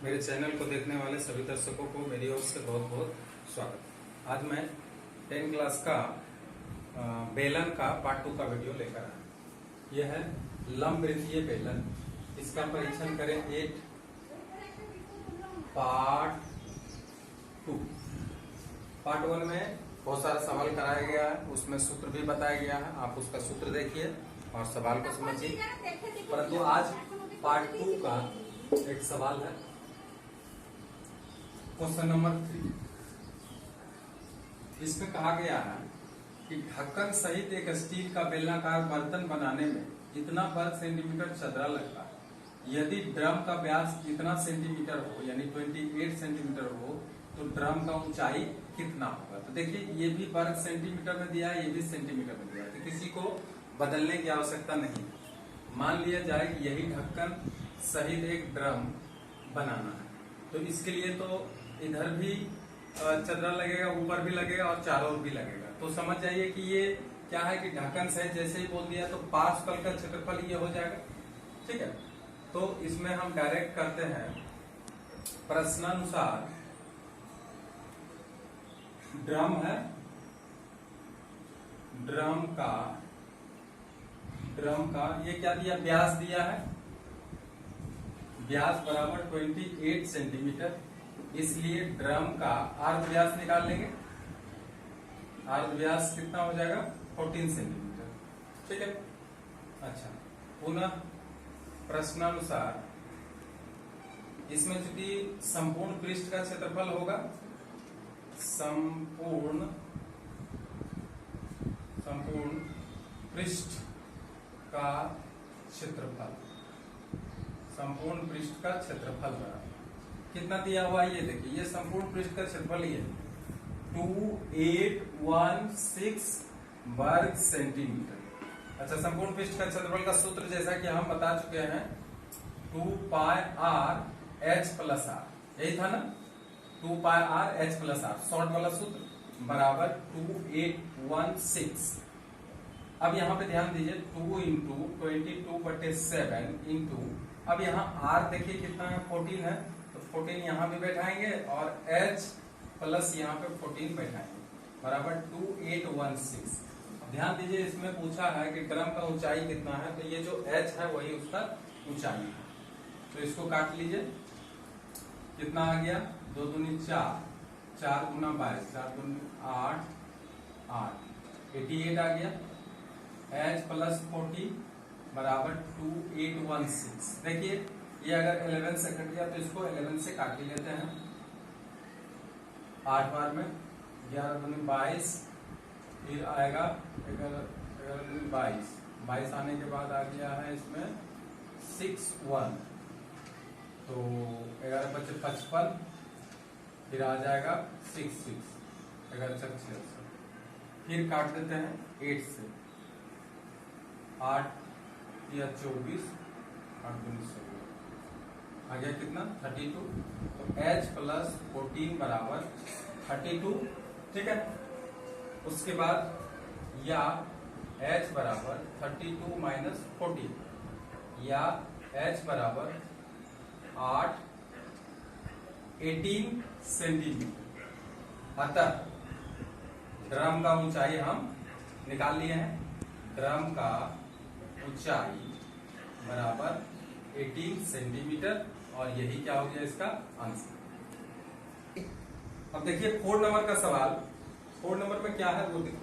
मेरे चैनल को देखने वाले सभी दर्शकों को मेरी ओर से बहुत बहुत स्वागत। आज मैं 10 क्लास का बेलन का पार्ट 2 का वीडियो लेकर आया। यह है लंब वृत्तीय बेलन। इसका परीक्षण करें 8 पार्ट 2। पार्ट 1 में बहुत सारा सवाल कराया गया है, उसमें सूत्र भी बताया गया है। आप उसका सूत्र देखिए और सवाल को समझिए। परंतु आज पार्ट 2 का एक सवाल है, क्वेश्चन नंबर 3। इसमें कहा गया है कि ढक्कन सहित एक स्टील का बेलनाकार बर्तन बनाने में इतना वर्ग सेंटीमीटर चदरा लगता है। यदि ड्रम का व्यास इतना सेंटीमीटर हो, यानी 28 सेंटीमीटर हो, तो ड्रम का ऊंचाई कितना होगा। तो देखिए, ये भी वर्ग सेंटीमीटर में दिया है, ये भी सेंटीमीटर में दिया है, तो किसी को बदलने की आवश्यकता नहीं। मान लिया जाए कि यही ढक्कन सहित एक ड्रम बनाना है, तो इसके लिए तो इधर भी चदरा लगेगा, ऊपर भी लगेगा और चारों ओर भी लगेगा। तो समझ जाइए कि ये क्या है कि ढक्कन सहित जैसे ही बोल दिया तो पार्श्वफल का क्षेत्रफल ये हो जाएगा। ठीक है, तो इसमें हम डायरेक्ट करते हैं। प्रश्नानुसार ड्रम है, ड्रम का ये क्या दिया, व्यास दिया है, व्यास बराबर 28 सेंटीमीटर। इसलिए ड्रम का अर्ध व्यास निकाल लेंगे। अर्ध व्यास कितना हो जाएगा, 14 सेंटीमीटर। ठीक है, अच्छा, पुनः प्रश्नानुसार इसमें चूंकि संपूर्ण पृष्ठ का क्षेत्रफल होगा, संपूर्ण पृष्ठ का क्षेत्रफल, संपूर्ण पृष्ठ का क्षेत्रफल बराबर कितना दिया हुआ है, ये देखिए, ये संपूर्ण पृष्ठ का क्षेत्रफल ही है 2816 वर्ग सेंटीमीटर। अच्छा, संपूर्ण पृष्ठ का क्षेत्रफल का सूत्र जैसा कि हम बता चुके हैं 2πr h प्लस r, यही था ना, 2πr h plus r, short वाला सूत्र बराबर 2816। अब यहाँ पे ध्यान दीजिए, 2 इंटू 22/7 इंटू, अब यहाँ r देखिए कितना है, 14 है, तो 14 यहाँ भी बैठाएंगे और h प्लस यहाँ पे 14 बैठाएंगे, बराबर 2816। ध्यान दीजिए, इसमें पूछा है कि ड्रम का ऊंचाई कितना है, तो ये जो h है वही उसका ऊंचाई है। तो इसको काट लीजिए, कितना आ गया, 2 दूनी 4, 4 गुना 22, 4 दूनी 8, 88 आ गया। h प्लस 40 बराबर 2816। देखिए, ये अगर 11 से कट गया तो इसको 11 से काट ही लेते हैं। 8 बार में 11 दूनी 22, फिर आएगा 11 दूनी 22, 22 आने के बाद आ गया है इसमें 61, तो 11 बचे 55, फिर आ जाएगा 66, 11 66, फिर काट देते हैं 8 से, 8 या 24, 8 दूनी 16, आ गया कितना, 32। तो h प्लस 14 बराबर 32। ठीक है, उसके बाद या h बराबर 32 माइनस 14, या h बराबर 18 सेंटीमीटर। अतः ड्रम का ऊंचाई हम निकाल लिए हैं। ड्रम का ऊंचाई बराबर 18 सेंटीमीटर, और यही क्या हो गया इसका आंसर। अब देखिए 4 नंबर का सवाल। 4 नंबर में क्या है वो देखो,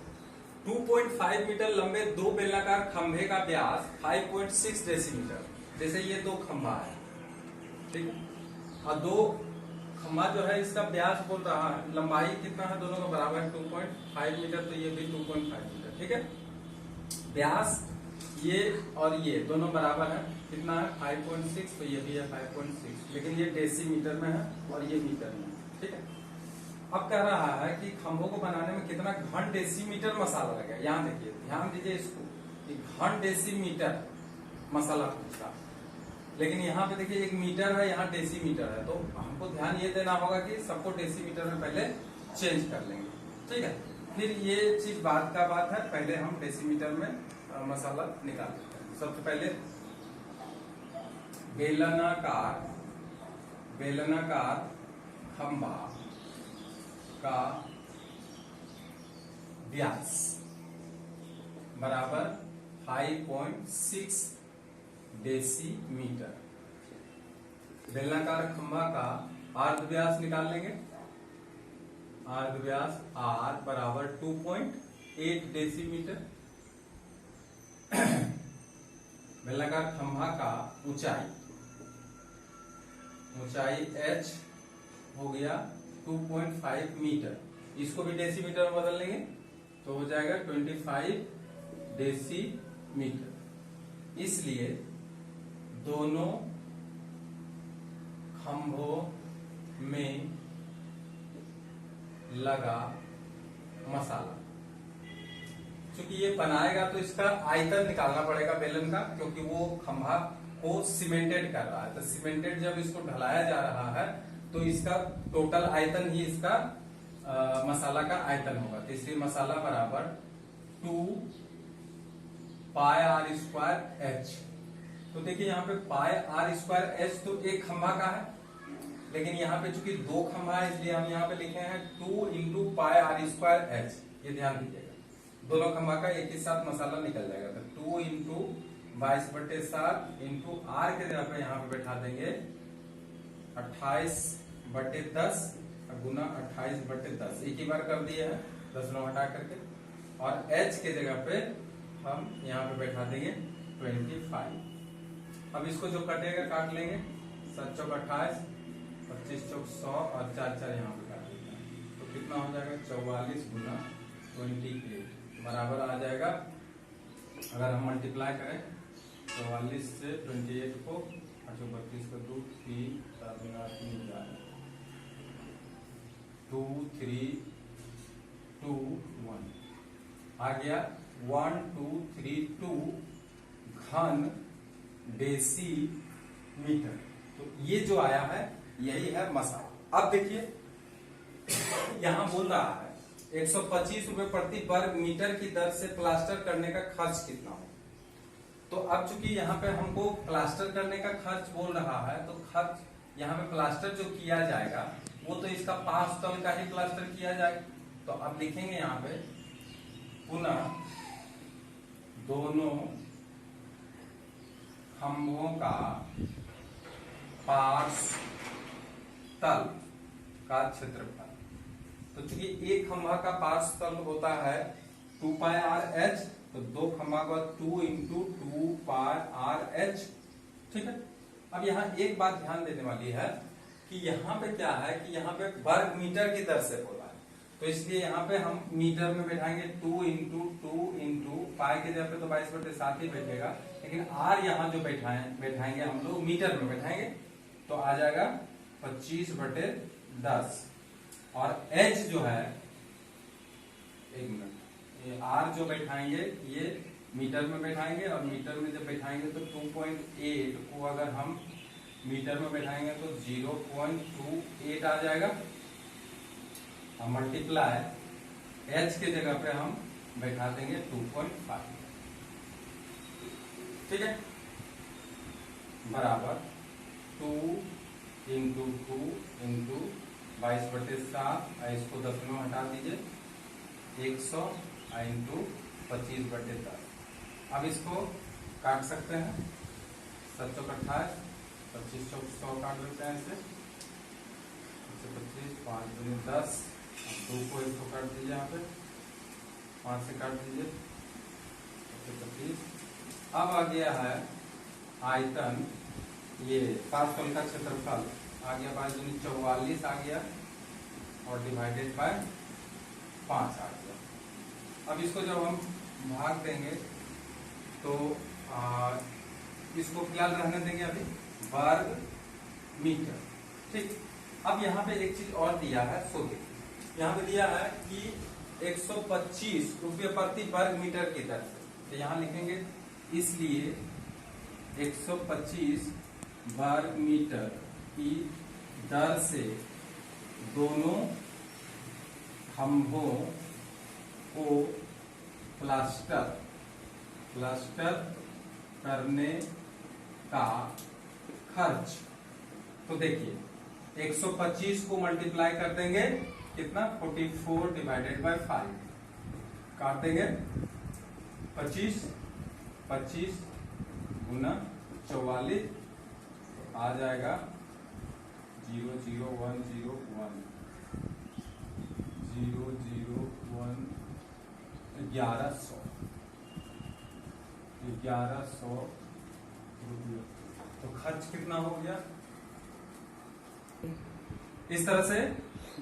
2.5 मीटर लंबे 2 बेलनाकार खंभे का व्यास 5.6 डेसीमीटर। जैसे ये 2 खंभा है, ठीक है, और 2 खंभा जो है इसका व्यास बोल रहा है, लंबाई कितना है, दोनों का बराबर है 2.5 मीटर, तो ये भी 2.5 मीटर। ठीक है, व्यास ये और ये दोनों बराबर है, कितना है 5.6, तो ये भी है 5.6, लेकिन ये डेसीमीटर में है और ये मीटर में। ठीक है, अब कह रहा है कि खंभों को बनाने में कितना घन डेसीमीटर मसाला लगेगा। यहाँ देखिए, ध्यान दीजिए इसको, कि घन डेसीमीटर मसाला पूछा, लेकिन यहाँ पे देखिए 1 मीटर है, यहाँ डेसीमीटर है, तो हमको ध्यान ये देना होगा कि सबको डेसीमीटर में पहले चेंज कर लेंगे। ठीक है, फिर ये चीज बाद का बात है, पहले हम डेसीमीटर में मसाला निकाल लेते हैं। सबसे पहले बेलनाकार बेलनाकार खंभा का व्यास बराबर 5.6 डेसीमीटर। बेलनाकार खंभा का अर्ध व्यास निकाल लेंगे। अर्ध व्यास R बराबर 2.8 डेसीमीटर। बेलनाकार खंभा का ऊंचाई h हो गया 2.5 मीटर। इसको भी डेसीमीटर में बदल लेंगे तो हो जाएगा 25 डेसीमीटर। इसलिए दोनों खंभों में लगा मसाला, क्योंकि ये बनाएगा तो इसका आयतन निकालना पड़ेगा बेलन का, क्योंकि वो खंभा को सीमेंटेड कर रहा है। तो सीमेंटेड जब इसको ढलाया जा रहा है तो इसका टोटल आयतन ही इसका मसाला का आयतन होगा। तो इसलिए मसाला बराबर 2 पाई आर स्क्वायर एच। तो देखिए यहाँ पे पाई आर स्क्वायर एच तो एक खंभा का है, लेकिन यहाँ पे चूंकि दो खंभा है इसलिए हम यहाँ पे लिखे हैं 2 into pi are square h. ये ध्यान दीजिएगा, दोनों खंभा का एक ही साथ मसाला निकल जाएगा। तो 2 इंटू 22/7 इंटू आर के जगह पे यहाँ पे बैठा देंगे 28/10 गुना 28/10। एक ही बार कर दिए हैं 10 नौ हटा करके। और h के जगह पे हम यहाँ पे बैठा देंगे 25। अब इसको जो कटेगा काट लेंगे। 7 चौक 28, 25 चौक 100 और 4 4 यहाँ पे काट देंगे। तो कितना हो जाएगा 44 गुना 28 बराबर आ जाएगा। अगर हम मल्टीप्लाई करें 44 से 28 को 32 का 2 3 2 3 2 1 आ गया 1 2 3 2 घन डेसीमीटर। तो ये जो आया है यही है मसाला। अब देखिए यहां बोल रहा है 125 रुपए प्रति वर्ग मीटर की दर से प्लास्टर करने का खर्च कितना हो। तो अब चूंकि यहाँ पे हमको प्लास्टर करने का खर्च बोल रहा है, तो खर्च यहाँ पे प्लास्टर जो किया जाएगा वो तो इसका 5 तल का ही प्लास्टर किया जाएगा। तो अब लिखेंगे यहाँ पे पुनः दोनों खंभों का पार्श्व तल का क्षेत्रफल। तो चूंकि एक खंभा का पार्श्व तल होता है 2 पाई आर एच, तो दो खंभा का 2 इंटू 2 पाई आर एच। ठीक है। अब यहाँ एक बात ध्यान देने वाली है कि यहाँ पे क्या है कि यहाँ पे वर्ग मीटर की दर से बोला है, तो इसलिए यहाँ पे हम मीटर में बैठाएंगे 2 इंटू पाई के जगह पे तो 22/7 ही बैठेगा, लेकिन आर यहाँ जो बैठाएंगे हम लोग मीटर में बैठाएंगे तो आ जाएगा 25/10। और h जो है, एक मिनट, ये r जो बैठाएंगे ये मीटर में बैठाएंगे, और मीटर में जब बैठाएंगे तो 2.8 को अगर हम मीटर में बैठाएंगे तो 0.28 आ जाएगा। और मल्टीप्लाई h के जगह पे हम बैठा देंगे 2.5। ठीक है, बराबर 2 इंटू 2 इंटू 22/7, इसको 10 में हटा दीजिए 100 इंटू 25/10। अब इसको काट सकते हैं 7 चौक 28, 25 चौक 100 काट लेते हैं इसे 25, 5 दूनी 10, 2 को इसको काट दीजिए, यहाँ पे 5 से काट दीजिए 25। अब आ गया है आयतन, ये पार्श्व का क्षेत्रफल आ गया 5 दूनी 44 आ गया और डिवाइडेड बाय 5 आ गया। अब इसको जब हम भाग देंगे तो इसको फिलहाल रहने देंगे अभी वर्ग मीटर। ठीक। अब यहाँ पे एक चीज और दिया है, सो देखिए यहाँ पे दिया है कि 125 रुपये प्रति वर्ग मीटर की दर से, तो यहाँ लिखेंगे इसलिए 125 वर्ग मीटर की दर से दोनों खंभों को प्लास्टर करने का खर्च। तो देखिए 125 को मल्टीप्लाई कर देंगे कितना 44 डिवाइडेड बाय 5 काट देंगे 25 गुना 44 आ जाएगा 00101 1100 रुपये। तो खर्च कितना हो गया? इस तरह से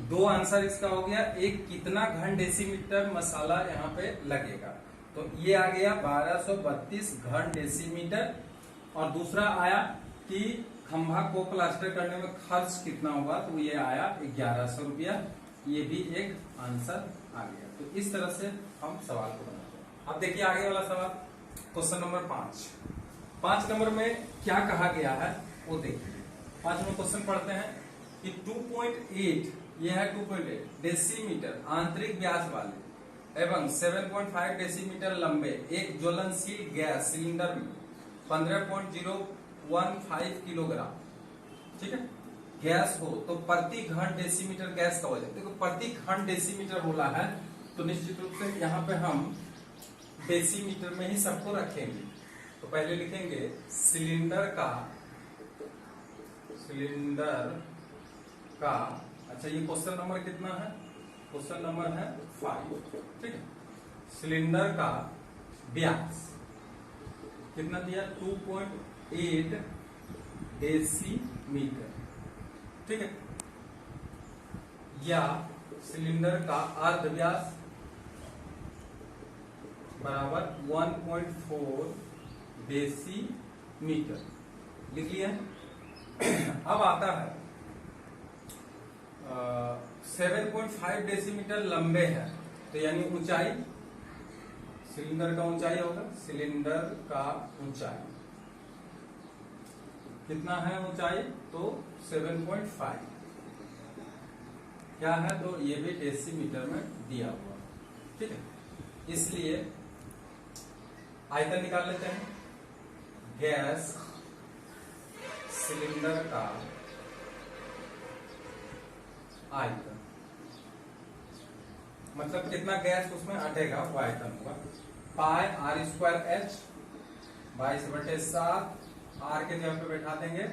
दो आंसर इसका हो गया। एक कितना घन डेसीमीटर मसाला यहाँ पे लगेगा, तो ये आ गया 1232 घन डेसीमीटर। और दूसरा आया कि खंभा को प्लास्टर करने में खर्च कितना होगा, तो ये आया 1100 रुपया। ये भी एक आंसर आ गया। तो इस तरह से हम सवाल को बनाते हैं। अब देखिए आगे वाला सवाल, क्वेश्चन नंबर 5 नंबर में क्या कहा गया है वो देखिए। 5 नंबर क्वेश्चन पढ़ते हैं कि 2.8 ये है 2.8 डेसीमीटर आंतरिक व्यास वाले एवं 7.5 डेसीमीटर लंबे एक ज्वलनशील गैस सिलेंडर में 15.015 किलोग्राम, ठीक है, गैस हो तो प्रति घन डेसीमीटर गैस का वजन। देखो प्रति घन डेसीमीटर बोला है तो निश्चित रूप से यहाँ पे हम डेसीमीटर में ही सबको रखेंगे। तो पहले लिखेंगे सिलेंडर का अच्छा ये क्वेश्चन नंबर कितना है? क्वेश्चन नंबर है 5, ठीक है। सिलेंडर का व्यास कितना दिया? 2.8 डेसीमीटर, ठीक है। या सिलेंडर का अर्ध व्यास बराबर 1.4 डेसीमीटर लिख लिया। अब आता है 7.5 डेसीमीटर लंबे है, तो यानी ऊंचाई, सिलेंडर का ऊंचाई होगा, सिलेंडर का ऊंचाई कितना है? ऊंचाई तो 7.5 क्या है? तो ये भी डेसीमीटर में दिया हुआ, ठीक है। इसलिए आयतन निकाल लेते हैं। गैस सिलेंडर का आयतन मतलब कितना गैस उसमें अटेगा वो आयतन होगा। पाई आर स्क्वायर एच 22/7 आर के जगह पे बैठा देंगे,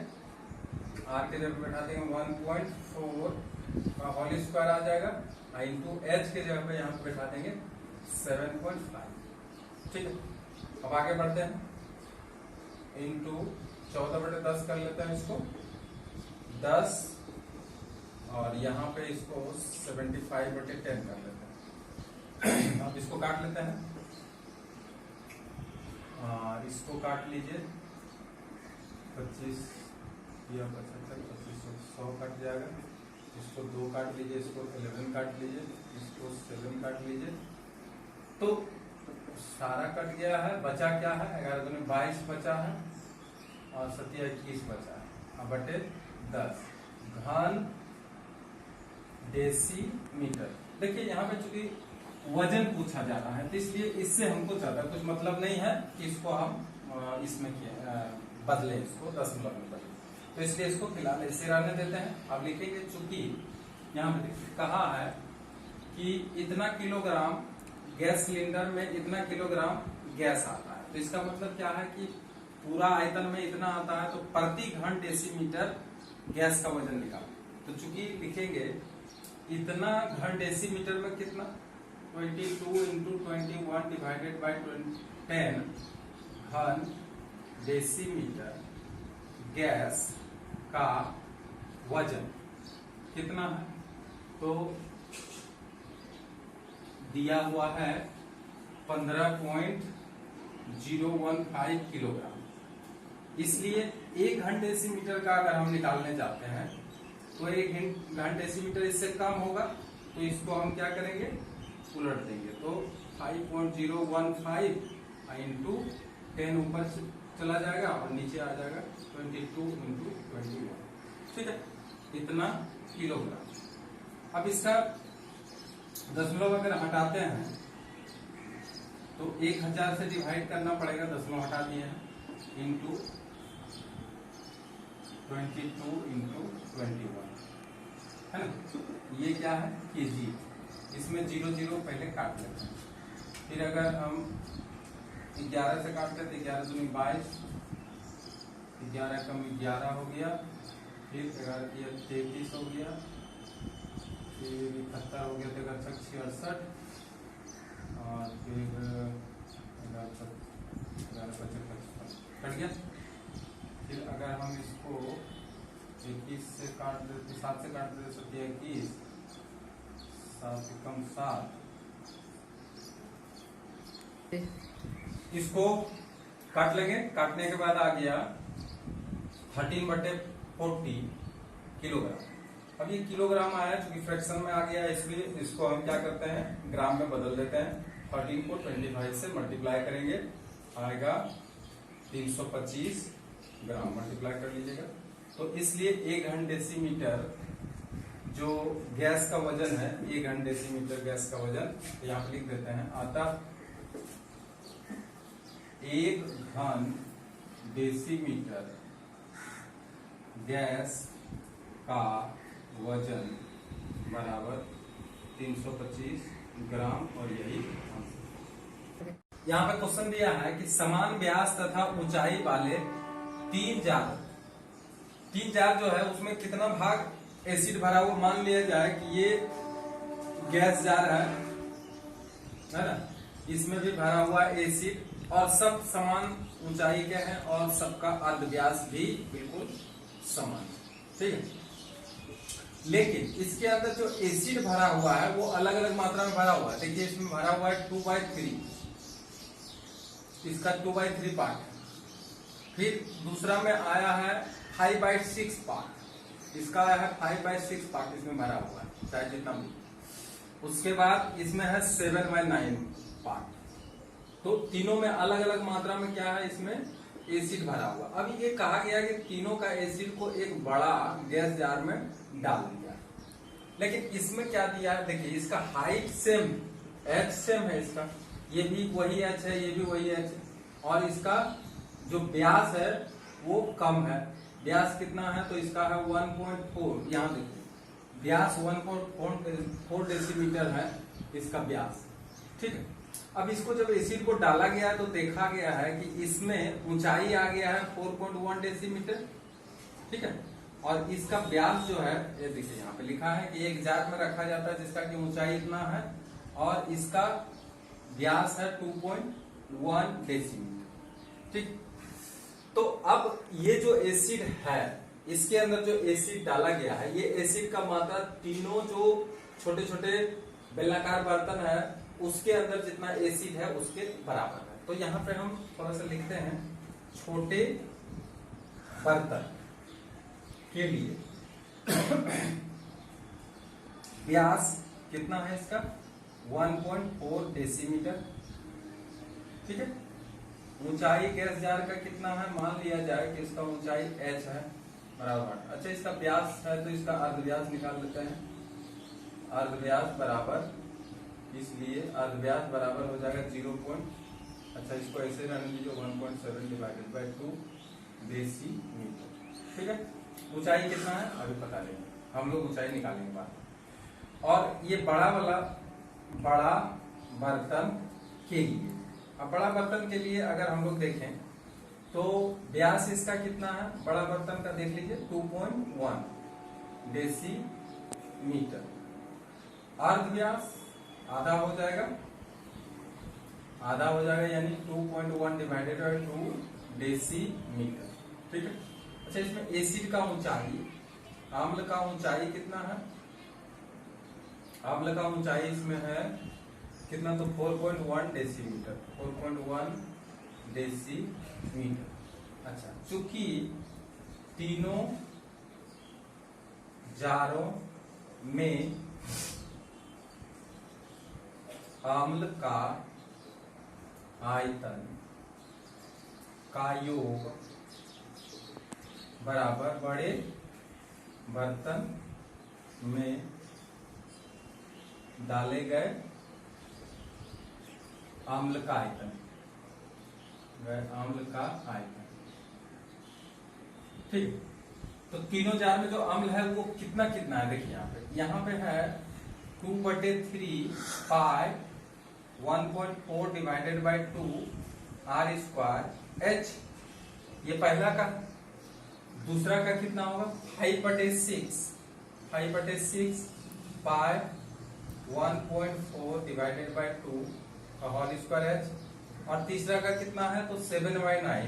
1.4 का होल स्क्वायर आ जाएगा, इंटू एच के जगह पे यहाँ पे बैठा देंगे 7.5, ठीक है। अब आगे बढ़ते हैं, इंटू 14/10 कर लेते हैं इसको 10, और यहाँ पे इसको 75/10 कर लेते हैं। अब इसको काट लेते हैं, इसको काट लीजिए 25 या 75, 25 100 कट जाएगा। इसको 2 काट लीजिए, इसको 11 काट लीजिए, इसको 7 काट लीजिए, तो सारा कट गया है। बचा क्या है? 11 दूनी 22 बचा है और 7 21 बचा है। अब बटे 10 घन डेसीमीटर। देखिए यहाँ पे चूंकि वजन पूछा जा रहा है तो इसलिए इससे हमको ज्यादा कुछ मतलब नहीं है कि इसको हम इसमें बदले, इसको दशमलव में बदले, तो इसलिए इसको फिलहाल ऐसे रहने देते हैं। अब लिखेंगे चूंकि यहाँ पे कहा है कि इतना किलोग्राम गैस सिलेंडर में इतना किलोग्राम गैस आता है, तो इसका मतलब क्या है कि पूरा आयतन में इतना आता है, तो प्रति घन डेसीमीटर गैस का वजन निकालो। तो चूंकि लिखेंगे इतना घन डेसीमीटर में कितना 22 इंटू 21 डिवाइडेड बाई 10 घन डेसीमीटर गैस का वजन कितना है, तो दिया हुआ है 15.015 किलोग्राम। इसलिए 1 घन डेसीमीटर का अगर हम निकालने जाते हैं तो 1 घन डेसीमीटर इससे कम होगा, तो इसको हम क्या करेंगे? उलट देंगे, तो 5.015 इंटू 10 ऊपर चला जाएगा और नीचे आ जाएगा 22 इंटू 21, ठीक है, इतना किलोग्राम। अब इसका दशमलव अगर हटाते हैं तो 1000 से डिवाइड करना पड़ेगा, दशमलव हटा दिए हैं, इंटू 22 इंटू 21, है ना। ये क्या है केजी, इसमें 0 0 पहले काट लेते हैं। फिर अगर हम 11 से काटते तो 11 दूनी 22, 11 कम 11 हो गया, फिर 11 33 हो गया, फिर 71 हो गया, तो 11 66, और फिर 11 कट गया। फिर अगर हम इसको 21 से काट देते, 7 से काट देते, 7 21, 7 से कम 7, इसको काट लेंगे। काटने के बाद आ गया 13/40 किलोग्राम। अब ये किलोग्राम आया, चूंकि फ्रैक्शन में आ गया, इसलिए इसको हम क्या करते हैं, ग्राम में बदल देते हैं। 13 को 25 से मल्टीप्लाई करेंगे, आएगा 325 ग्राम, मल्टीप्लाई कर लीजिएगा। तो इसलिए 1 घन डेसीमीटर जो गैस का वजन है, 1 घन डेसीमीटर गैस का वजन यहाँ पे लिख देते हैं, अतः 1 घन डेसीमीटर गैस का वजन बराबर 325 ग्राम, और यही यहाँ पे क्वेश्चन दिया है कि समान व्यास तथा ऊंचाई वाले 3 जार जो है उसमें कितना भाग एसिड भरा हुआ। मान लिया जाए कि ये गैस जार है ना, इसमें भी भरा हुआ एसिड, और सब समान ऊंचाई के हैं, और सबका अर्ध व्यास भी बिल्कुल समान, ठीक है। लेकिन इसके अंदर जो एसिड भरा हुआ है वो अलग अलग मात्रा में भरा हुआ है। देखिए इसमें भरा हुआ है 2/3, इसका 2/3 पार्ट है। फिर दूसरा में आया है 5/6 पार्ट, इसका आया है 5/6 पार्ट, इसमें भरा हुआ है चाहे जितना भी। उसके बाद इसमें है 7/9 पार्ट। तो तीनों में अलग अलग मात्रा में क्या है, इसमें एसिड भरा हुआ। अब ये कहा गया कि तीनों का एसिड को एक बड़ा गैस जार में डाल दिया, लेकिन इसमें क्या दिया है, देखिए इसका हाइट सेम, एच सेम है, इसका ये भी वही एच है, ये भी वही एच है, और इसका जो व्यास है वो कम है। व्यास कितना है, तो इसका है 1.4, यहाँ देखिए व्यास 1.4 डेसीमीटर है इसका व्यास, ठीक है। अब इसको जब एसिड को डाला गया तो देखा गया है कि इसमें ऊंचाई आ गया है 4.1 डेसीमीटर, ठीक है, और इसका व्यास जो है, ये देखिए यहाँ पे लिखा है कि एक जार में रखा जाता है जिसका कि ऊंचाई इतना है, और इसका व्यास है 2.1 डेसीमीटर, ठीक। तो अब ये जो एसिड है, इसके अंदर जो एसिड डाला गया है, ये एसिड का मात्रा तीनों जो छोटे छोटे बेलनाकार बर्तन है उसके अंदर जितना एसिड है उसके बराबर है। तो यहाँ पे हम थोड़ा सा लिखते हैं, छोटे बर्तन के लिए व्यास कितना है इसका 1.4 डेसीमीटर, ठीक है। ऊंचाई गैस जार का कितना है, मान लिया जाए कि इसका ऊंचाई h है बराबर। अच्छा इसका व्यास है तो इसका अर्धव्यास निकाल लेते हैं। अर्धव्यास बराबर, इसलिए अर्धव्यास बराबर हो जाएगा 0. अच्छा इसको ऐसे रहने दीजिए 1.7 डिवाइडेड बाय 2 डेसीमीटर, ठीक है। ऊंचाई कितना है अभी पता लेंगे, हम लोग ऊंचाई निकालेंगे बाद। और ये बड़ा वाला बड़ा बर्तन के लिए, अब बड़ा बर्तन के लिए अगर हम लोग देखें तो व्यास इसका कितना है, बड़ा बर्तन का देख लीजिए 2.1 डेसीमीटर। अर्धव्यास आधा हो जाएगा, यानी 2.1 डिवाइडेड बाय 2 डेसीमीटर, ठीक है। अच्छा इसमें एसिड का ऊंचाई, अम्ल का ऊंचाई कितना है, अम्ल का ऊंचाई इसमें है कितना, तो 4.1 डेसीमीटर, 4.1 डेसीमीटर। अच्छा चूंकि तीनों जारों में अम्ल का आयतन का योग बराबर बड़े बर्तन में डाले गए अम्ल का आयतन, ठीक। तो तीनों जार में जो अम्ल है वो कितना कितना है, देखिए यहाँ पे है 2/3 pi 1.4 divided by 2 r square h, ये पहला का। दूसरा का कितना होगा 5/6 पाई 1.4 डिवाइडेड बाई 2 का होल स्क्वायर एच। और तीसरा का कितना है तो 7/9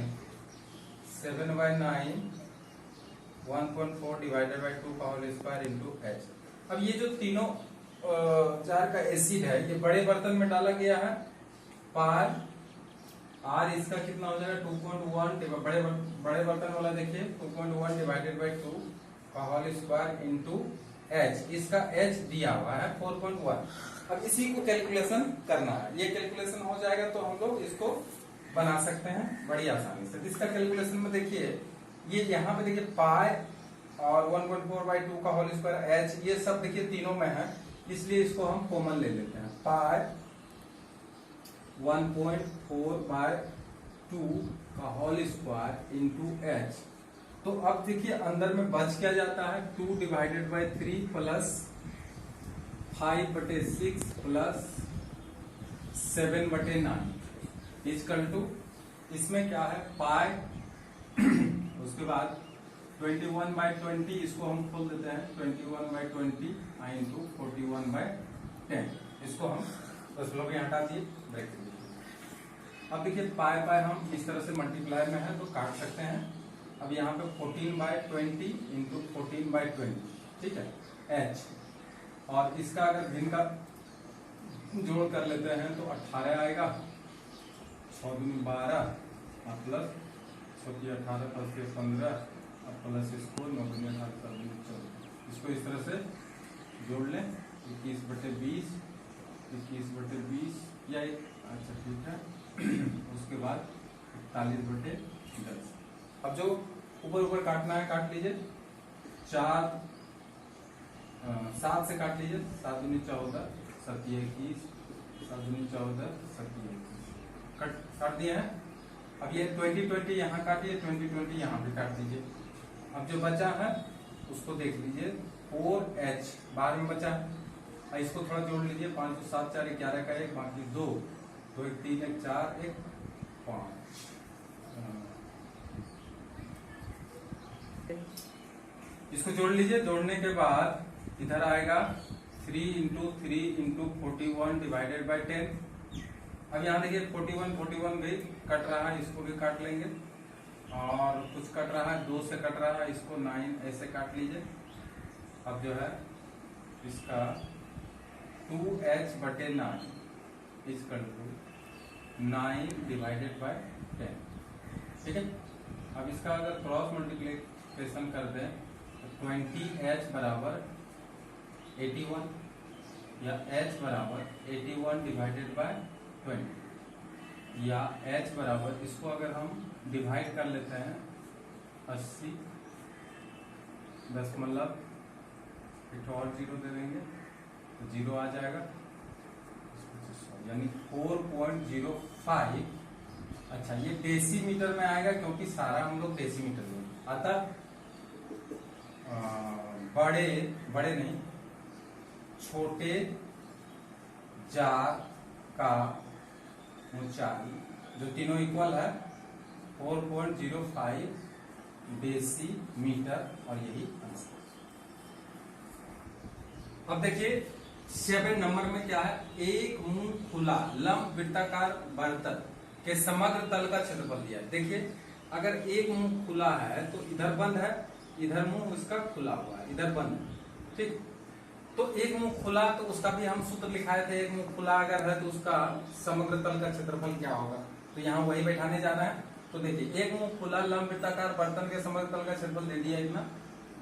1.4 डिवाइडेड बाई 2 का होल स्क्वायर इंटू एच। अब ये जो तीनों जार का एसिड है ये बड़े बर्तन में डाला गया है, पार आर इसका कितना हो जाएगा 2.1, बड़े बर्तन वाला देखिए 2.1 डिवाइडेड बाई 2 का होल स्क्वायर इंटू एच, इसका एच दिया हुआ है 4.1। अब इसी को कैलकुलेशन करना है, ये कैलकुलेशन हो जाएगा तो हम लोग इसको बना सकते हैं बड़ी आसानी से। इसका कैलकुलेशन में देखिए ये यहाँ पे देखिए पाई और 1.4/2 का होल स्क्वायर एच, ये सब देखिए तीनों में है, इसलिए इसको हम कॉमन ले लेते हैं। पाई 1.4/2 का होल स्क्वायर इंटू एच। तो अब देखिए अंदर में बच क्या जाता है 2/3 प्लस 5/6 प्लस 7/9 इक्वल टू, इसमें क्या है पाई उसके बाद 21/20, इसको हम खोल देते हैं 21/20 इंटू 41/10, इसको हम 10 लोग यहाँ हटा दिए, ब्रेक कर दीजिए। अब देखिए पाई हम इस तरह से मल्टीप्लाई में है तो काट सकते हैं। अब यहाँ पे 14/20 इंटू 14/20, ठीक है एच। और इसका अगर भिन्न का जोड़ कर लेते हैं तो 18 आएगा, 6 दूनी 12 और प्लस 18 प्लस 15 और प्लस इसको 9 दूनी 18 14, इसको इस तरह से जोड़ लें 21/20 21/20 या अच्छा ठीक है। उसके बाद 41/10। अब जो ऊपर ऊपर काटना है काट लीजिए, 7 से काट लीजिए, 7 दूनी 14 7 21 7 दूनी 14 7 21 काट दिए हैं। अब ये 20/20 यहाँ काटिए, 20/20 यहाँ पे काट दीजिए। अब जो बचा है उसको देख लीजिए 4H बाहर में बचा है, इसको थोड़ा जोड़ लीजिए 5 तो 7 4 11 का 1 बाकी 2 2 1 3 1 4 1 5। इसको जोड़ लीजिए, जोड़ने के बाद इधर आएगा 3 इंटू 3 इंटू 41 डिवाइडेड बाई 10। अब यहाँ देखिए 41 भी कट रहा है, इसको भी काट लेंगे। और कुछ कट रहा है 2 से कट रहा है, इसको 9 ऐसे काट लीजिए। अब जो है इसका 2H/9 equal to 9 divided by 10, ठीक है। अब इसका अगर क्रॉस मल्टीप्लिकेशन कर दें तो 20H बराबर 81 या H बराबर 81 डिवाइडेड बाई 20 या H बराबर, इसको अगर हम डिवाइड कर लेते हैं 80 दशमलव एक और 0 दे देंगे तो 0 आ जाएगा, यानी 4.05। अच्छा ये डेसीमीटर में आएगा क्योंकि सारा हम लोग डेसीमीटर में, अतः बड़े नहीं छोटे जार का ऊंचाई जो तीनों इक्वल है 4.05 डेसीमीटर और यही आंसर। अब देखिए 7 नंबर में क्या है, एक मुंह खुला लंब वृत्ताकार बर्तन के समग्र तल का क्षेत्रफल दिया है। देखिए अगर एक मुंह खुला है तो इधर बंद है, इधर मुंह उसका खुला हुआ है, इधर बंद है, ठीक। तो एक मुंह खुला तो उसका भी हम सूत्र लिखाए थे, एक मुंह खुला अगर है तो उसका समग्र तल का क्षेत्रफल क्या होगा, तो यहाँ वही बैठाने जाना है। तो देखिए एक मुंह खुला लंब वृत्ताकार बर्तन के समग्र तल का क्षेत्रफल दे दिया इतना,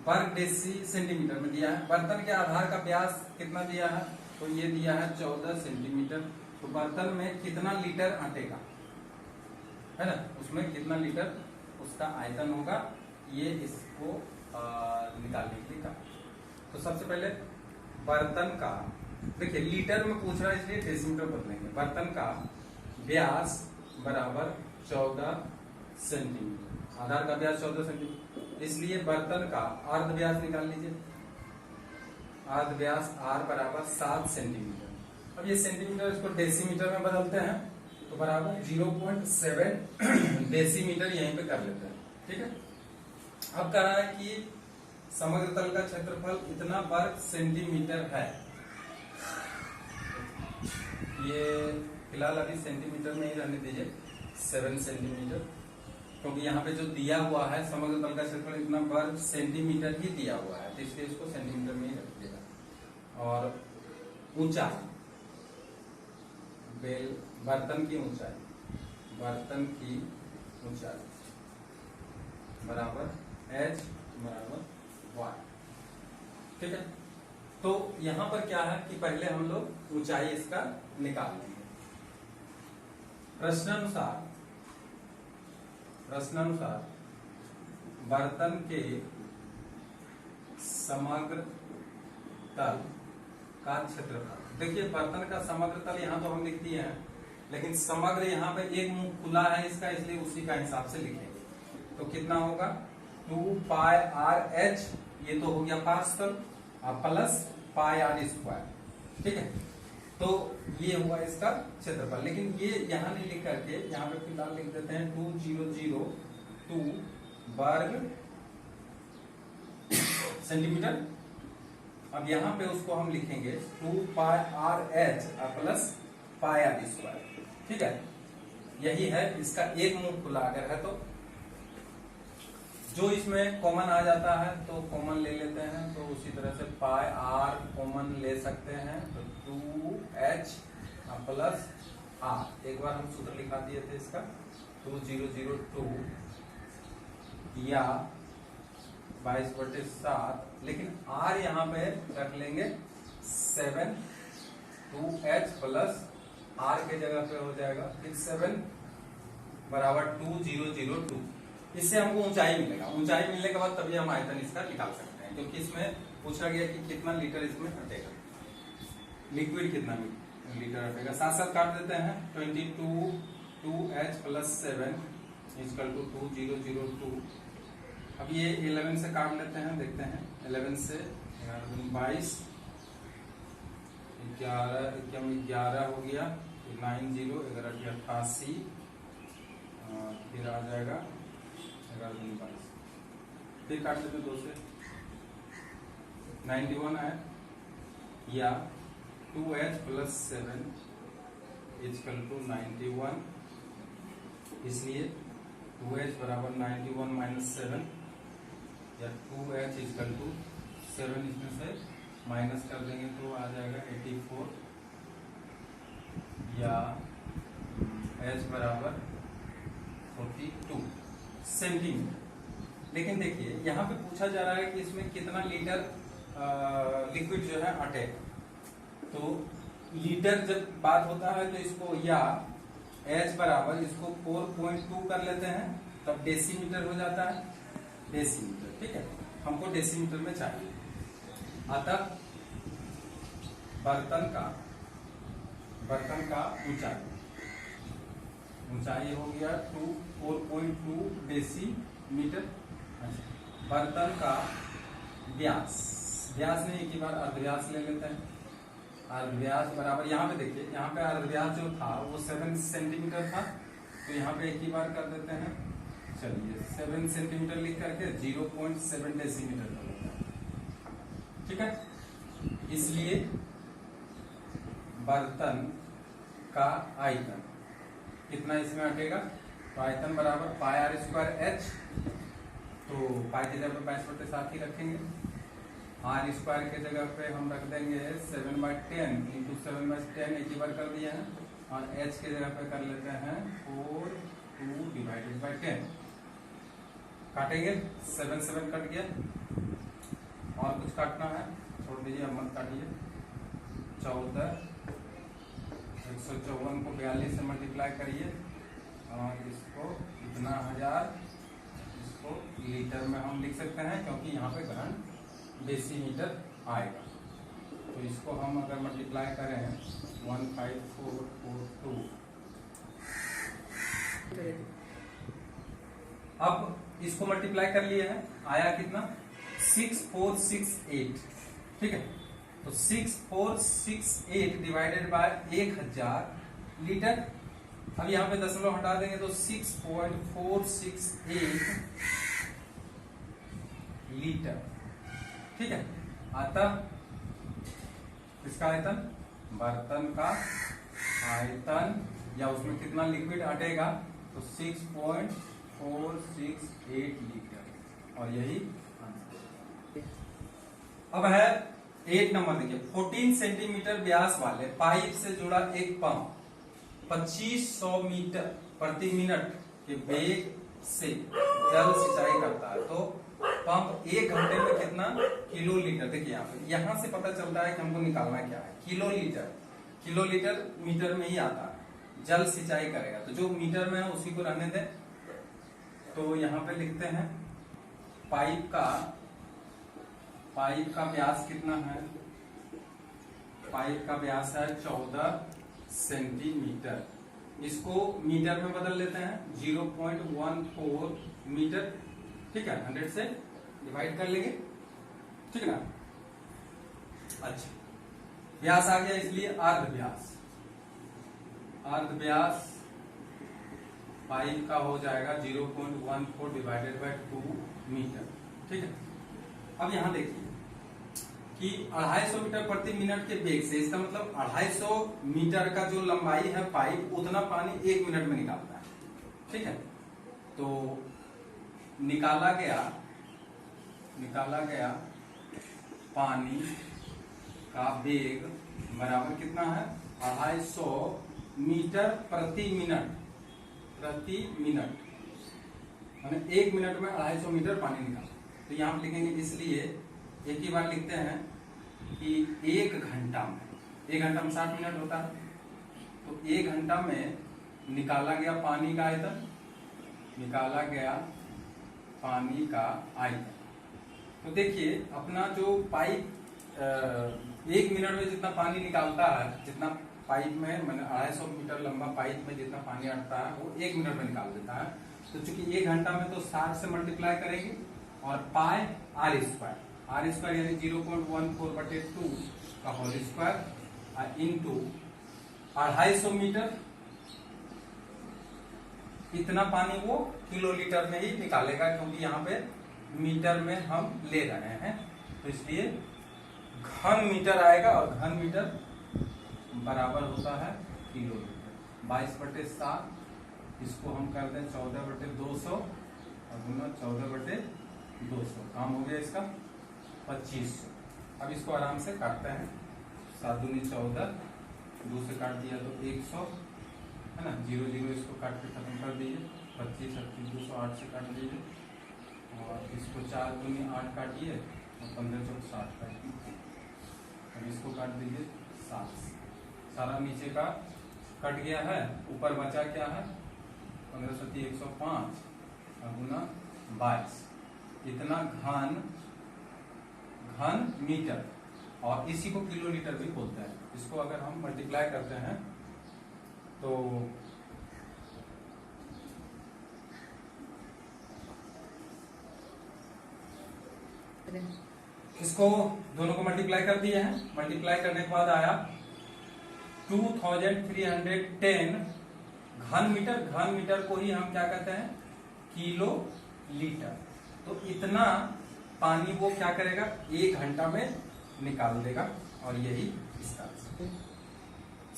वर्ग डेसी सेंटीमीटर में दिया है। बर्तन के आधार का व्यास कितना दिया है, तो ये दिया है 14 सेंटीमीटर। तो बर्तन में कितना लीटर अटेगा, है ना, उसमें कितना लीटर उसका आयतन होगा, ये इसको निकालने के लिए कहा। तो सबसे पहले बर्तन का, देखिए लीटर में पूछ रहा है इसलिए डेसीमीटर बदलेंगे। बर्तन का व्यास बराबर 14 सेंटीमीटर, आधार का व्यास 14 सेंटीमीटर, इसलिए बर्तन का अर्ध व्यास निकाल लीजिए। अर्ध व्यास आर बराबर 7 सेंटीमीटर। अब ये सेंटीमीटर इसको डेसीमीटर में बदलते हैं तो बराबर 0.7 डेसीमीटर यहीं पे कर लेते हैं। ठीक है, अब कह रहा है कि समग्र तल का क्षेत्रफल इतना वर्ग सेंटीमीटर है। ये फिलहाल अभी सेंटीमीटर में ही रहने दीजिए, 7 सेंटीमीटर, क्योंकि यहाँ पे जो दिया हुआ है समग्र तल का क्षेत्रफल इतना वर्ग सेंटीमीटर ही दिया हुआ है, तो इसलिए इसको सेंटीमीटर में ही रखिएगा। और ऊंचाई, बर्तन की ऊंचाई, बर्तन की ऊंचाई बराबर h बराबर y। ठीक है, तो यहां पर क्या है कि पहले हम लोग ऊंचाई इसका निकाल लेंगे। प्रश्नानुसार बर्तन के समग्र तल का क्षेत्रफल। देखिए बर्तन का समग्र तल यहाँ तो हम लिख दिए हैं, लेकिन समग्र यहाँ पे एक मुंह खुला है इसका, इसलिए उसी का हिसाब से लिखेंगे। तो कितना होगा 2 पाई आर एच, ये तो हो गया partial, plus pi are square. ठीक है, तो ये हुआ इसका क्षेत्रफल। लेकिन ये यहाँ नहीं लिख करके यहाँ पे फिलहाल लिख देते हैं 2002 वर्ग सेंटीमीटर। अब यहाँ पे उसको हम लिखेंगे 2 pi R H plus pi are square. ठीक है, यही है इसका एक मुंह खुला अगर है तो। जो इसमें कॉमन आ जाता है तो कॉमन ले लेते हैं, तो उसी तरह से पाई आर कॉमन ले सकते हैं, तो 2h प्लस आर। एक बार हम सूत्र लिखा दिए थे इसका 2002 या 22/7, लेकिन आर यहाँ पे रख लेंगे 7, 2h प्लस आर के जगह पे हो जाएगा फिर 7 बराबर 2002। इससे हमको ऊंचाई मिलेगा। ऊंचाई मिलने के बाद तभी हम आयतन इसका निकाल सकते हैं, क्योंकि इसमें पूछा गया कि कितना लीटर इसमें हटेगा, लिक्विड कितना लीटर हटेगा। साथ साथ काट देते हैं 22 2h प्लस 7 इक्वल टू 2002। अब ये 11 से काट लेते हैं, देखते हैं 11 से 22, 11 हो गया, 90, 11 88, फिर आ जाएगा 11 फिर काट लेते 2 से 91 है, या 2h प्लस 7 इक्वल टू 91, इसलिए 2h बराबर 91 माइनस 7, या 2h इक्वल टू 7 इसमें से माइनस कर देंगे तो आ जाएगा 84, या h बराबर 42 सेंटीमीटर। लेकिन देखिए यहाँ पे पूछा जा रहा है कि इसमें कितना लीटर लिक्विड जो है अटेगा। तो लीटर जब बात होता है तो इसको, या h बराबर इसको 4.2 कर लेते हैं, तब डेसीमीटर हो जाता है, डेसीमीटर। ठीक है, हमको डेसीमीटर में चाहिए। अतः बर्तन का ऊंचाई हो गया 4.2 डेसीमीटर। बर्तन का व्यास नहीं, एक ही बार अर्धव्यास ले लेते हैं। अर्धव्यास बराबर, यहाँ पे देखिए, यहाँ पे अर्धव्यास जो था वो 7 सेंटीमीटर था, तो यहाँ पे एक ही बार कर देते हैं। चलिए 7 सेंटीमीटर लिख करके 0.7 डेसीमीटर कर देते हैं। ठीक है, इसलिए बर्तन का आयतन कितना इसमें हटेगा, तो आयतन बराबर पाई आर स्क्वायर एच, तो पाई की जगह पे 22/7 ही रखेंगे, आर स्क्वायर के जगह पे हम रख देंगे 7/10 इंटू 7/10, एक ही बार कर दिया है, और एच के जगह पे कर लेते हैं 4/2 डिवाइडेड बाई 10। काटेंगे, 7 7 कट गया, और कुछ काटना है छोड़ दीजिए, अब मत काटिए। 14, 154 को 42 से मल्टीप्लाई करिए, और इसको इतना 1000, इसको लीटर में हम लिख सकते हैं, क्योंकि यहाँ पे घन डेसीमीटर आएगा। तो इसको हम अगर मल्टीप्लाई करें 15442, अब इसको मल्टीप्लाई कर लिए हैं, आया कितना 6468, ठीक है। तो 6468 डिवाइडेड बाय 1000 लीटर। अब यहाँ पे दशमलव हटा देंगे तो 6.468 लीटर, ठीक है। अतः इसका आयतन, बर्तन का आयतन या उसमें कितना लिक्विड हटेगा तो 6.468 लीटर, और यही आंसर। अब है 8 नंबर, देखिए 14 सेंटीमीटर व्यास वाले पाइप से जुड़ा एक पंप 2500 मीटर प्रति मिनट के वेग से जल सिंचाई करता है, तो पंप 1 घंटे में कितना किलो लीटर, देखिए यहां से पता चलता है कि हमको निकालना क्या है, kilolitre. Kilolitre metre में ही आता है, जल सिंचाई करेगा, तो जो मीटर में है उसी को रहने दें। तो यहाँ पे लिखते हैं पाइप का व्यास कितना है, पाइप का व्यास है 14 सेंटीमीटर। इसको मीटर में बदल लेते हैं, 0.14 मीटर, ठीक है। 100 से डिवाइड कर लेंगे, ठीक है ना। अच्छा, व्यास आ गया, इसलिए अर्ध व्यास पाइप का हो जाएगा 0.14 डिवाइडेड बाय 2 मीटर, ठीक है। अब यहां देखिए कि 250 मीटर प्रति मिनट के वेग से, इसका मतलब 250 मीटर का जो लंबाई है पाइप, उतना पानी 1 मिनट में निकालता है, ठीक है। तो निकाला गया पानी का वेग बराबर कितना है 250 मीटर प्रति मिनट, माने 1 मिनट में 250 मीटर पानी निकालता है। तो यहाँ पे लिखेंगे, इसलिए एक ही बार लिखते हैं कि 1 घंटा में 60 मिनट होता है, तो 1 घंटा में निकाला गया पानी का आयतन। तो देखिए अपना जो पाइप 1 मिनट में जितना पानी निकालता है, जितना पाइप में मैंने 250 मीटर लंबा पाइप में जितना पानी अटता है वो 1 मिनट में निकाल देता है। तो चूंकि 1 घंटा में तो 60 से मल्टीप्लाई करेंगे, और पाई r स्क्वायर यानी 0.14/2 का होल स्क्वायर इंटू 250 मीटर, इतना पानी वो किलो लीटर में ही निकालेगा, क्योंकि यहाँ पे मीटर में हम ले रहे हैं, तो इसलिए घन मीटर आएगा, और घन मीटर बराबर होता है किलो लीटर। 22/7 इसको हम कर दें 14/200 और गुना 14/200, काम हो गया इसका 2500। अब इसको आराम से काटते हैं, 7 दूनी 14, 2 से काट दिया तो 100 है ना, 0 0 इसको काट के खत्म कर दीजिए, 25 28 200 8 से काट दीजिए, और इसको 4 दूनी 8 काटिए और 15 चौक 60 काटिए। अब इसको काट दीजिए 7, सारा नीचे का कट गया है, ऊपर बचा क्या है 15 7 105 और गुना 22, इतना घन मीटर, और इसी को किलो लीटर भी बोलते हैं। इसको अगर हम मल्टीप्लाई करते हैं तो इसको दोनों को मल्टीप्लाई कर दिए हैं, मल्टीप्लाई करने के बाद आया 2310 घन मीटर को ही हम क्या कहते हैं किलो लीटर। तो इतना पानी वो क्या करेगा 1 घंटा में निकाल देगा, और यही इसका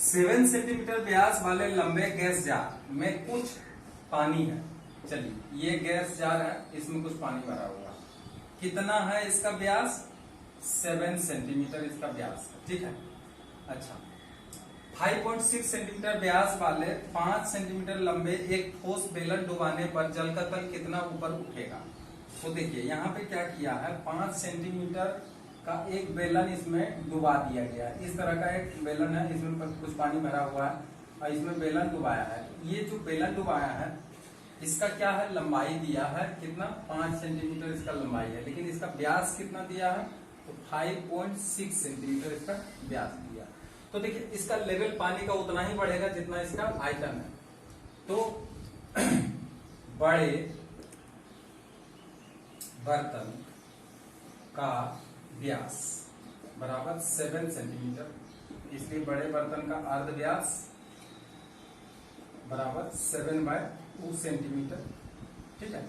7 सेंटीमीटर व्यास वाले लंबे गैस जार में कुछ पानी है। चलिए ये गैस जार है, इसमें कुछ पानी भरा हुआ, कितना है इसका व्यास 7 सेंटीमीटर इसका व्यास है, ठीक है। अच्छा, 5.6 सेंटीमीटर व्यास वाले 5 सेंटीमीटर लंबे एक ठोस बेलन डुबाने पर जल का तल कितना ऊपर उठेगा। तो देखिए यहाँ पे क्या किया है, 5 सेंटीमीटर का एक बेलन इसमें डुबा दिया गया है। इस तरह का एक बेलन है, इसमें कुछ पानी भरा हुआ है और इसमें बेलन डुबाया है। ये जो बेलन डुबाया है इसका क्या है लंबाई दिया है कितना 5 सेंटीमीटर इसका लंबाई है, लेकिन इसका व्यास कितना दिया है तो 5.6 सेंटीमीटर इसका व्यास दिया। तो देखिए इसका लेवल पानी का उतना ही बढ़ेगा जितना इसका आयतन है। तो बड़े बर्तन का व्यास बराबर 7 सेंटीमीटर, इसलिए बड़े बर्तन का अर्ध व्यास बराबर 7/2 सेंटीमीटर। ठीक है,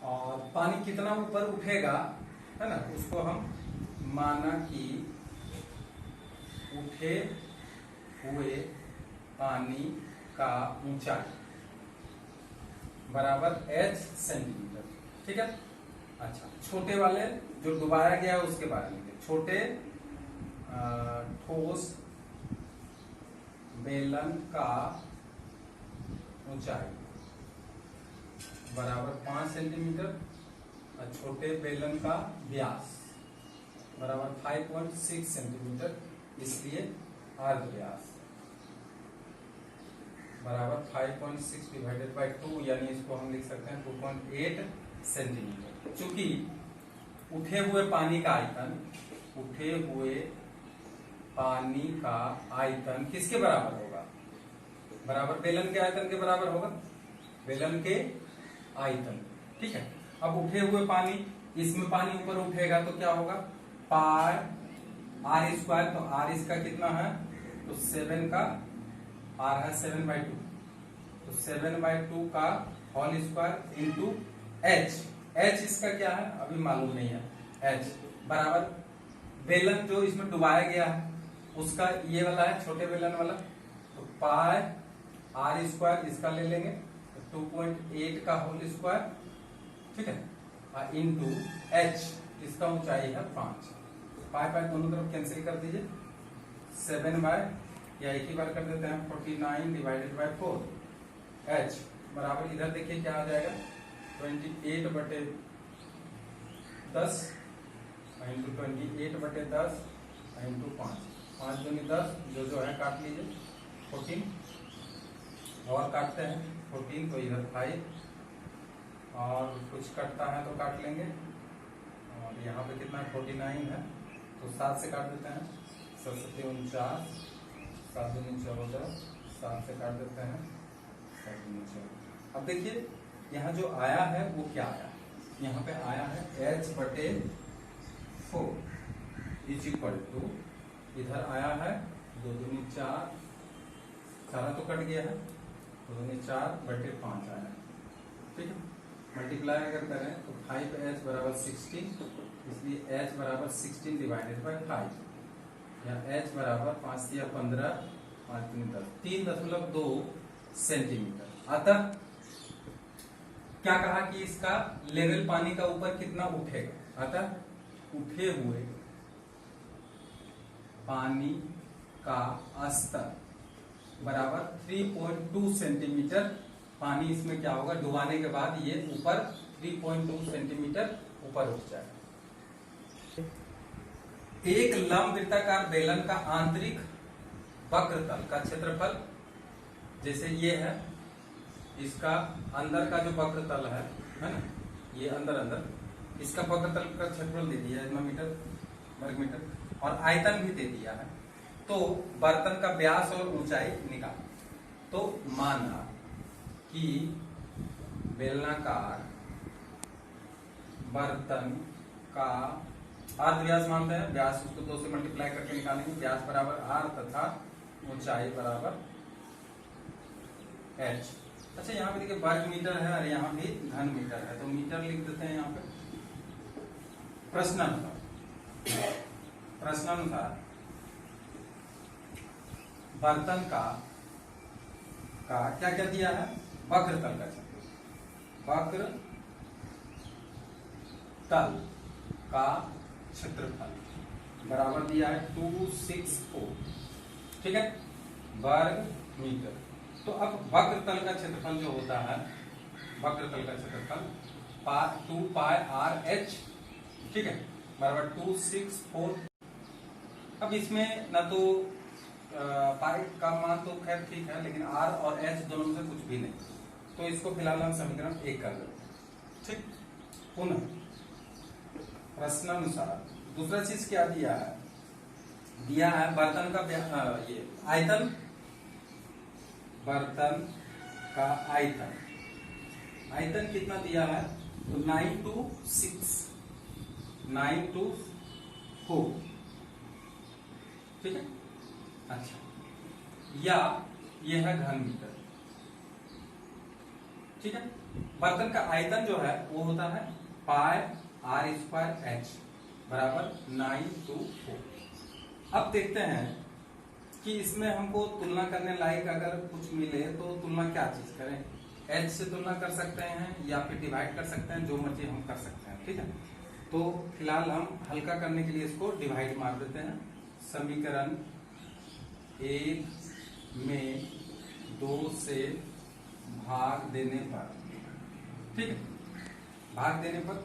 और पानी कितना ऊपर उठेगा, है ना, उसको हम माना कि उठे हुए पानी का ऊंचाई बराबर h सेंटीमीटर। ठीक है, अच्छा छोटे वाले जो डुबाया गया है उसके बारे में, छोटे ठोस बेलन का ऊंचाई बराबर 5 सेंटीमीटर और छोटे बेलन का व्यास बराबर 5.6 सेंटीमीटर, इसलिए अर्ध व्यास बराबर 5.6 डिवाइडेड बाई 2, यानी इसको हम लिख सकते हैं 2.8 सेंटीमीटर। चूंकि उठे हुए पानी का आयतन, उठे हुए पानी का आयतन किसके बराबर होगा, बराबर बेलन के आयतन के बराबर होगा, बेलन के आयतन। ठीक है, अब उठे हुए पानी, इसमें पानी ऊपर उठेगा तो क्या होगा, पाई आर स्क्वायर, तो आर इसका कितना है, तो 7 का आर है 7/2, तो 7/2 का whole square into h, h इसका क्या है अभी मालूम नहीं है, एच बराबर बेलन जो इसमें डुबाया गया है उसका ये वाला है छोटे बेलन वाला, तो पाई आर स्क्वायर इसका ले लेंगे, तो 2.8 का होल स्क्वायर। ठीक है, इंटू एच इसका ऊंचाई है 5, पाई पाई दोनों तरफ कैंसिल कर दीजिए, 7 बाय या एक ही बार कर देते हैं 49 डिवाइडेड बाय 4, एच बराबर इधर देखिए क्या आ जाएगा 28/10 इंटू 28/10 इंटू 5, 5 दूनी 10, जो है काट लीजिए, 14 और काटते हैं 14, तो इधर 5 और कुछ कटता है तो काट लेंगे, और यहाँ पे कितना 49 है तो 7 से काट देते हैं, 7 49, 7 दूनी 14, 7 से काट देते हैं 7 दूनी 14। अब देखिए यहाँ जो आया है वो क्या आया, यहाँ पे आया है h/4 इज इक्वल टू, इधर आया है 2 दूनी 4, सारा तो कट गया है, 2 दूनी 4/5 आया है। ठीक है, मल्टीप्लाई अगर करें तो 5h बराबर 16, इसलिए h बराबर 16 डिवाइडेड बाई 5, या h बराबर 5 या 15, 5 दूनी 10, 3.2 सेंटीमीटर। अतः क्या कहा कि इसका लेवल पानी का ऊपर कितना उठेगा, अतः उठे हुए पानी का स्तर बराबर 3.2 सेंटीमीटर, पानी इसमें क्या होगा डुबाने के बाद ये ऊपर 3.2 सेंटीमीटर ऊपर उठ जाएगा। एक लंबवृत्ताकार बेलन का आंतरिक वक्रतल का क्षेत्रफल, जैसे ये है, इसका अंदर का जो वक्रतल है ना, ये अंदर इसका वक्रतल का क्षेत्रफल दे दिया है मीटर वर्ग मीटर, और आयतन भी दे दिया है, तो बर्तन का व्यास और ऊंचाई निकाल। तो माना कि बेलनाकार बर्तन का अर्ध व्यास मानते हैं, व्यास उसको 2 से मल्टीप्लाई करके निकालेंगे, व्यास बराबर आर तथा ऊंचाई बराबर एच। अच्छा यहाँ पे देखिए वर्ग मीटर है और यहाँ भी घन मीटर है, तो मीटर लिख देते हैं यहाँ पे। प्रश्नानुसार बर्तन का क्या क्या दिया है, वक्रतल का क्षेत्रफल, वक्र तल का क्षेत्रफल बराबर दिया है 264, ठीक है, वर्ग मीटर। तो अब वक्रतल का क्षेत्रफल जो होता है, वक्रतल का क्षेत्रफल 2 पाई आर एच, ठीक है, बराबर 264। अब इसमें ना तो पाई का मान तो खैर ठीक है, लेकिन आर और एच दोनों में से कुछ भी नहीं, तो इसको फिलहाल हम समीकरण 1 कर लेते हैं। ठीक, पुनः प्रश्नानुसार दूसरा चीज क्या दिया है, दिया है बर्तन का ये आयतन, बर्तन का आयतन, आयतन कितना दिया है तो 9 to 6, 9 to 4, ठीक है। अच्छा, या ये है घन मीटर, ठीक है। बर्तन का आयतन जो है वो होता है पाई आर स्क्वायर एच बराबर 9 to 4। अब देखते हैं कि इसमें हमको तुलना करने लायक अगर कुछ मिले तो तुलना क्या चीज करें, एच से तुलना कर सकते हैं या फिर डिवाइड कर सकते हैं, जो मर्जी हम कर सकते हैं, ठीक है। तो फिलहाल हम हल्का करने के लिए इसको डिवाइड मार देते हैं। समीकरण 1 में 2 से भाग देने पर, ठीक है, भाग देने पर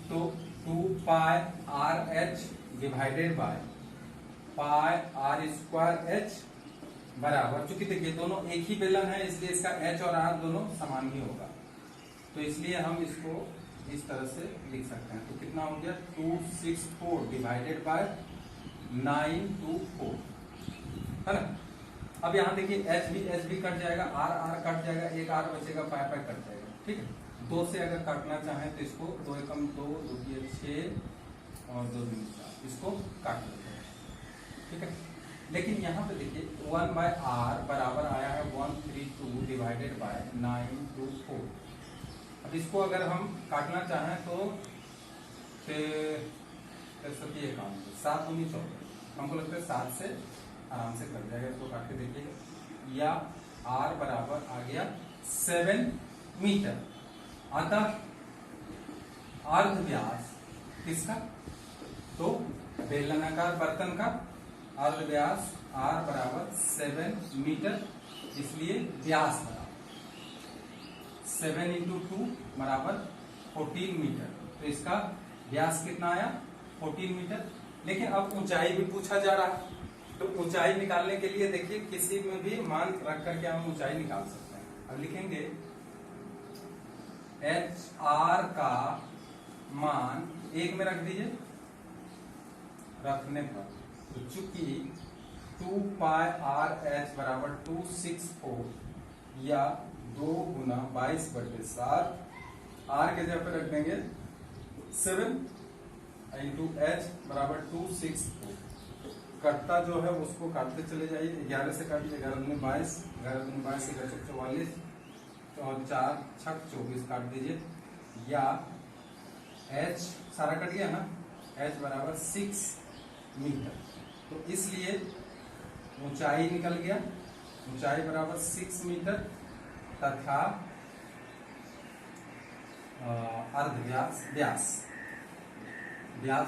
तो 2 pi R H divided by pi are square H बराबर, चूंकि देखिए दोनों एक ही बेलन है इसलिए इसका एच और आर दोनों समान ही होगा, तो इसलिए हम इसको इस तरह से लिख सकते हैं। तो कितना हो गया 264 डिवाइडेड बाय 924, है ना। अब यहाँ देखिए एच भी कट जाएगा, आर कट जाएगा, एक आर बचेगा, पाई कट जाएगा, ठीक है। 2 से अगर काटना चाहें तो इसको 2 एकम 2, 2 की 6 और 2 दूनी 4, इसको काट लेते हैं, ठीक है। लेकिन यहाँ पे देखिए 1 बाय आर बराबर आया है 132 डिवाइडेड बाय 924। अब इसको अगर हम काटना चाहें तो फिर 7 दूनी 14, हमको लगता है 7 से आराम से कर जाएगा। इसको काट के देखिए, या आर बराबर आ गया 7 मीटर। अतः अर्ध व्यास किसका, तो बेलनाकार बर्तन का अर्ध व्यास आर बराबर 7 मीटर, इसलिए व्यास बराबर 7 इंटू 2 बराबर 14 मीटर। तो इसका व्यास कितना आया 14 मीटर। लेकिन अब ऊंचाई भी पूछा जा रहा है, तो ऊंचाई निकालने के लिए देखिए किसी में भी मान रख करके हम ऊंचाई निकाल सकते हैं। अब लिखेंगे एच आर का मान 1 में रख दीजिए, रखने पर तो चूंकि 2 पाई आर एच बराबर 264 या 2 गुना 22/7, आर के जगह पे रख देंगे 7 इंटू एच बराबर 264। कटता जो है उसको काटते चले जाइए, 11 से काटिए, 11 दूनी 22, 11 दूनी 22 से 44 और 4 6 24 काट दीजिए, या एच सारा कट गया ना, एच बराबर 6 मीटर। तो इसलिए ऊंचाई निकल गया, ऊंचाई बराबर 6 मीटर तथा अर्ध व्यास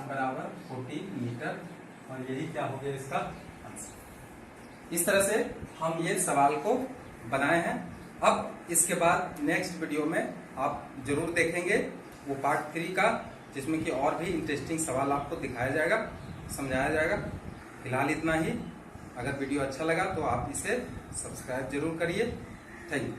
बराबर 14 मीटर, और यही क्या हो गया इसका आंसर। इस तरह से हम ये सवाल को बनाए हैं। अब इसके बाद नेक्स्ट वीडियो में आप जरूर देखेंगे वो पार्ट 3 का, जिसमें कि और भी इंटरेस्टिंग सवाल आपको दिखाया जाएगा, समझाया जाएगा। फिलहाल इतना ही। अगर वीडियो अच्छा लगा तो आप इसे सब्सक्राइब जरूर करिए। Thank you.